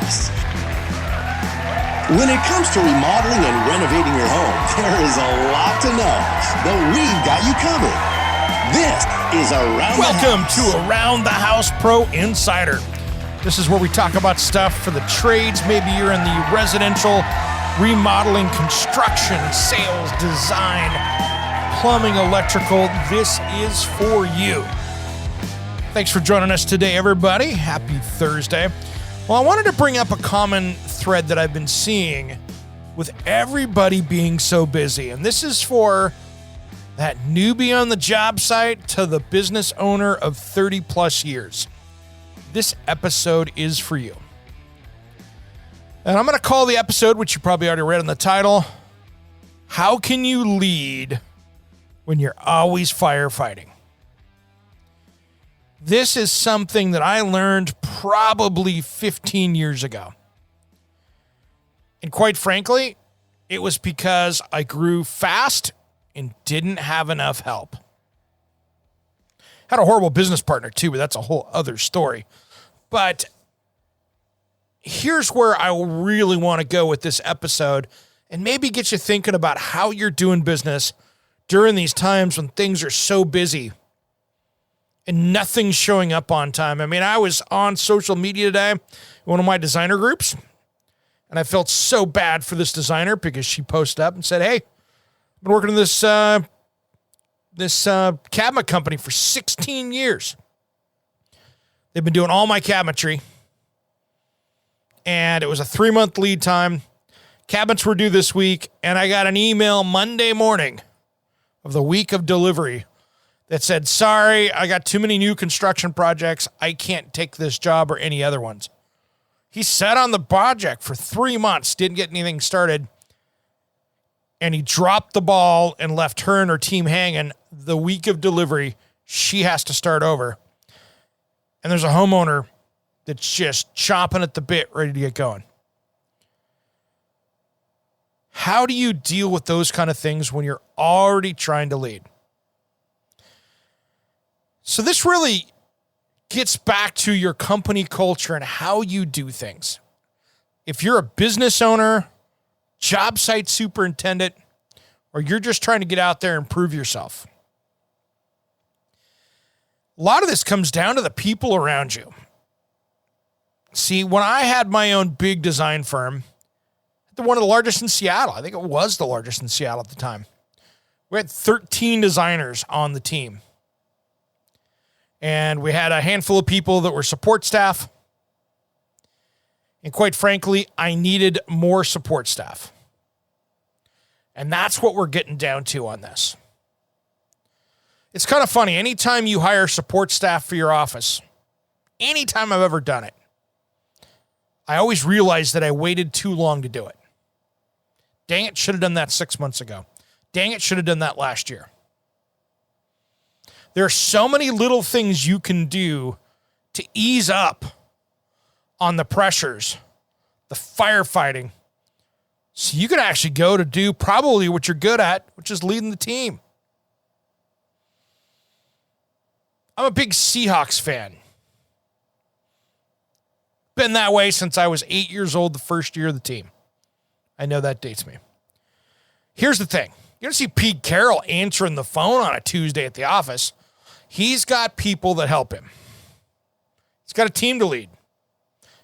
house. When it comes to remodeling and renovating your home, there is a lot to know, but we've got you covered. This is Welcome to Around the House Pro Insider. This is where we talk about stuff for the trades. Maybe you're in the residential, remodeling, construction, sales, design, plumbing, electrical. This is for you. Thanks for joining us today, everybody. Happy Thursday. Well, I wanted to bring up a common thread that I've been seeing with everybody being so busy. And this is for that newbie on the job site to the business owner of 30 plus years. This episode is for you. And I'm going to call the episode, which you probably already read in the title, How Can You Lead When You're Always Firefighting? This is something that I learned probably 15 years ago. And quite frankly, it was because I grew fast and didn't have enough help. Had a horrible business partner too, but that's a whole other story. But here's where I really want to go with this episode and maybe get you thinking about how you're doing business during these times when things are so busy and nothing's showing up on time. I mean, I was on social media today, one of my designer groups, and I felt so bad for this designer because she posted up and said, hey, I've been working in this cabinet company for 16 years. They've been doing all my cabinetry, and it was a 3-month lead time. Cabinets were due this week, and I got an email Monday morning of the week of delivery that said, sorry, I got too many new construction projects. I can't take this job or any other ones. He sat on the project for 3 months, didn't get anything started, and he dropped the ball and left her and her team hanging. The week of delivery, she has to start over. And there's a homeowner that's just chomping at the bit, ready to get going. How do you deal with those kind of things when you're already trying to lead? So this really gets back to your company culture and how you do things. If you're a business owner, job site superintendent, or you're just trying to get out there and prove yourself, a lot of this comes down to the people around you. See, when I had my own big design firm, one of the largest in Seattle, I think it was the largest in Seattle at the time, we had 13 designers on the team. And we had a handful of people that were support staff. And quite frankly, I needed more support staff. And that's what we're getting down to on this. It's kind of funny. Anytime you hire support staff for your office, anytime I've ever done it, I always realize that I waited too long to do it. Dang it, should have done that 6 months ago. Dang it, should have done that last year. There are so many little things you can do to ease up on the pressures, the firefighting, so you can actually go to do probably what you're good at, which is leading the team. I'm a big Seahawks fan. Been that way since I was 8 years old, the first year of the team. I know that dates me. Here's the thing. You don't see Pete Carroll answering the phone on a Tuesday at the office. He's got people that help him. He's got a team to lead.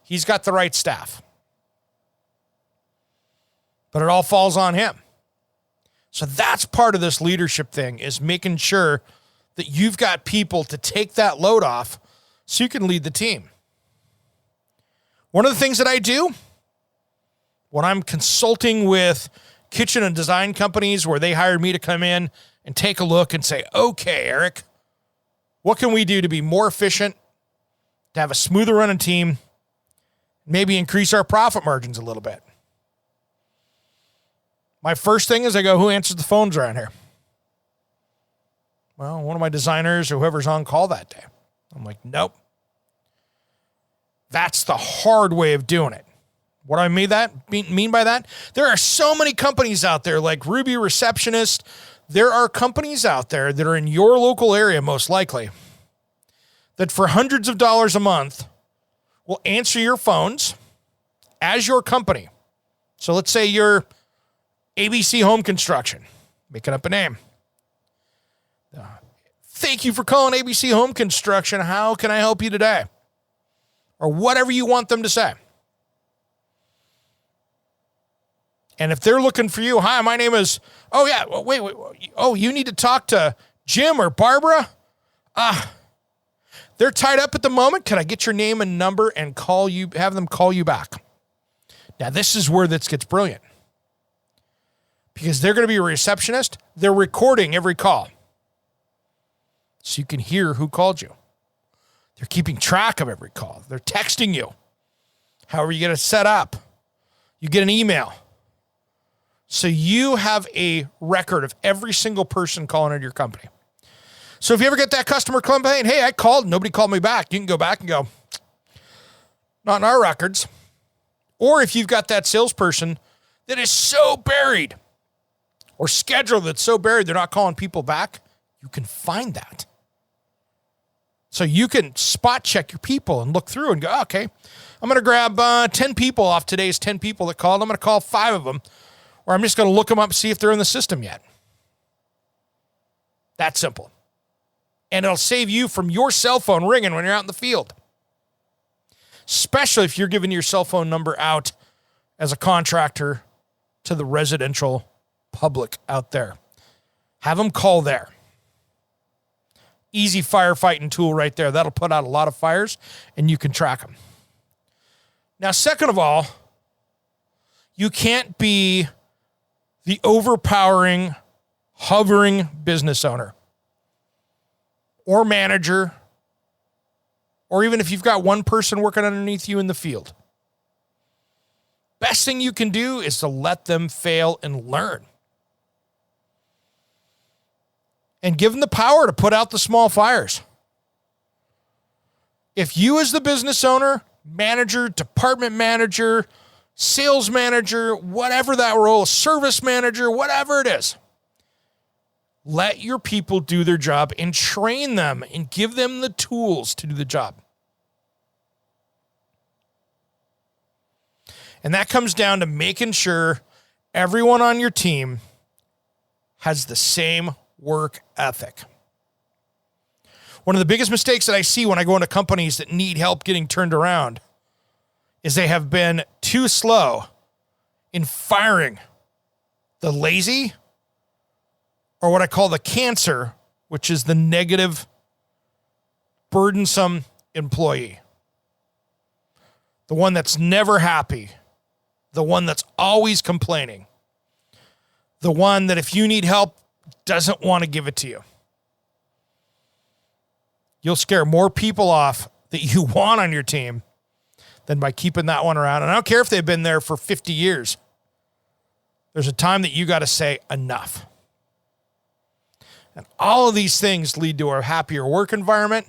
He's got the right staff. But it all falls on him. So that's part of this leadership thing, is making sure that you've got people to take that load off so you can lead the team. One of the things that I do when I'm consulting with kitchen and design companies where they hired me to come in and take a look and say, okay, Eric, what can we do to be more efficient, to have a smoother running team, maybe increase our profit margins a little bit? My first thing is I go, who answers the phones around here? Well, one of my designers or whoever's on call that day. I'm like, nope. That's the hard way of doing it. What do I mean by that? There are so many companies out there like Ruby Receptionist. There are companies out there that are in your local area, most likely, that for hundreds of dollars a month will answer your phones, as your company. So let's say you're ABC Home Construction, making up a name. Thank you for calling ABC Home Construction. How can I help you today? Or whatever you want them to say. And if they're looking for you, hi, my name is, wait. Oh, you need to talk to Jim or Barbara? They're tied up at the moment. Can I get your name and number and have them call you back? Now, this is where this gets brilliant. Because they're going to be a receptionist. They're recording every call. So you can hear who called you. They're keeping track of every call. They're texting you. How are you going to set up? You get an email. So you have a record of every single person calling into your company. So if you ever get that customer complaint, hey, I called, nobody called me back, you can go back and go, not in our records. Or if you've got that salesperson that is so buried or scheduled that's so buried they're not calling people back, you can find that. So you can spot check your people and look through and go, okay, I'm going to grab 10 people off today's 10 people that called. I'm going to call 5 of them, or I'm just going to look them up and see if they're in the system yet. That simple. And it'll save you from your cell phone ringing when you're out in the field. Especially if you're giving your cell phone number out as a contractor to the residential public out there. Have them call there. Easy firefighting tool right there. That'll put out a lot of fires, and you can track them. Now, second of all, you can't be the overpowering, hovering business owner or manager, or even if you've got one person working underneath you in the field. Best thing you can do is to let them fail and learn. And give them the power to put out the small fires. If you as the business owner, manager, department manager, sales manager, whatever that role, service manager, whatever it is, let your people do their job and train them and give them the tools to do the job. And that comes down to making sure everyone on your team has the same work ethic. One of the biggest mistakes that I see when I go into companies that need help getting turned around is they have been too slow in firing the lazy, or what I call the cancer, which is the negative, burdensome employee. The one that's never happy. The one that's always complaining. The one that if you need help, doesn't want to give it to you. You'll scare more people off that you want on your team than by keeping that one around. And I don't care if they've been there for 50 years. There's a time that you got to say enough. And all of these things lead to a happier work environment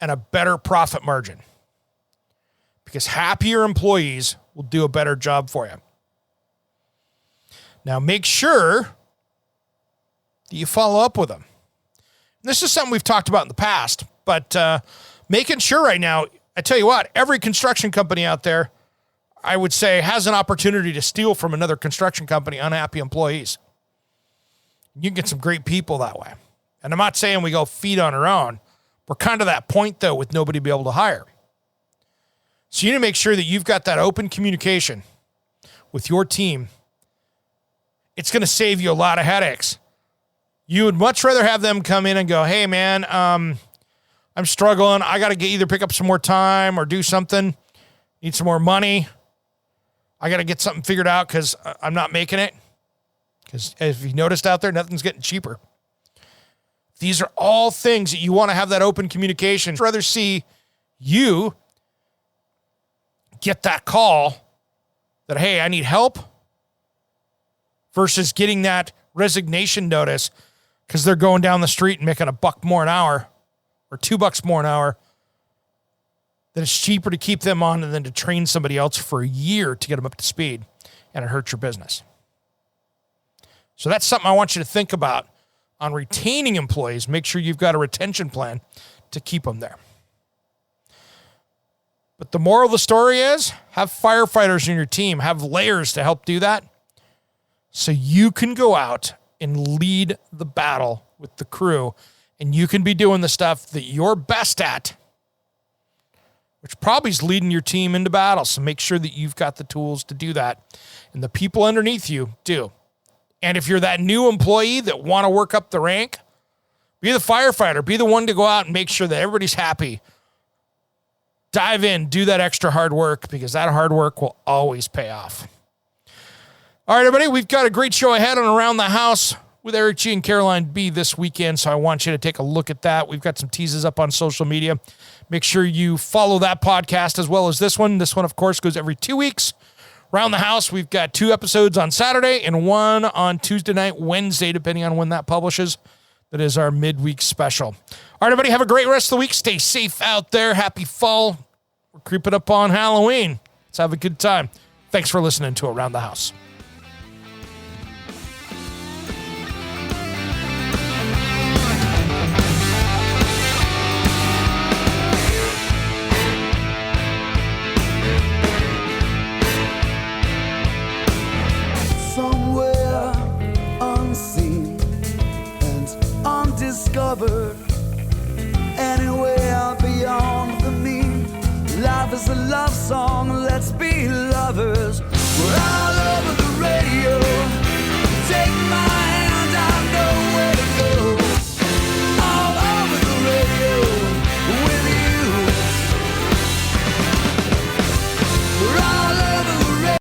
and a better profit margin. Because happier employees will do a better job for you. Now make sure that you follow up with them. This is something we've talked about in the past, but making sure right now, I tell you what, every construction company out there, I would say, has an opportunity to steal from another construction company unhappy employees. You can get some great people that way. And I'm not saying we go feed on our own. We're kind of that point, though, with nobody to be able to hire. So you need to make sure that you've got that open communication with your team. It's going to save you a lot of headaches. You would much rather have them come in and go, hey, man, I'm struggling. I got to either pick up some more time or do something. Need some more money. I got to get something figured out because I'm not making it. Because if you noticed out there, nothing's getting cheaper. These are all things that you want to have that open communication. I'd rather see you get that call that, hey, I need help, versus getting that resignation notice because they're going down the street and making $1 more an hour or $2 more an hour. That it's cheaper to keep them on than to train somebody else for a year to get them up to speed, and it hurts your business. So that's something I want you to think about on retaining employees. Make sure you've got a retention plan to keep them there. But the moral of the story is have firefighters in your team, have layers to help do that. So you can go out and lead the battle with the crew, and you can be doing the stuff that you're best at, which probably is leading your team into battle. So make sure that you've got the tools to do that, and the people underneath you do. And if you're that new employee that want to work up the rank, be the firefighter, be the one to go out and make sure that everybody's happy. Dive in, do that extra hard work, because that hard work will always pay off. All right, everybody, we've got a great show ahead on Around the House with Eric G and Caroline B this weekend, so I want you to take a look at that. We've got some teases up on social media. Make sure you follow that podcast as well as this one. This one, of course, goes every 2 weeks. Around the House, we've got 2 episodes on Saturday and 1 on Tuesday night, Wednesday, depending on when that publishes. That is our midweek special. All right, everybody, have a great rest of the week. Stay safe out there. Happy fall. We're creeping up on Halloween. Let's have a good time. Thanks for listening to Around the House. Somewhere unseen and undiscovered, anywhere beyond the mean. Life is a love song, let's be lovers.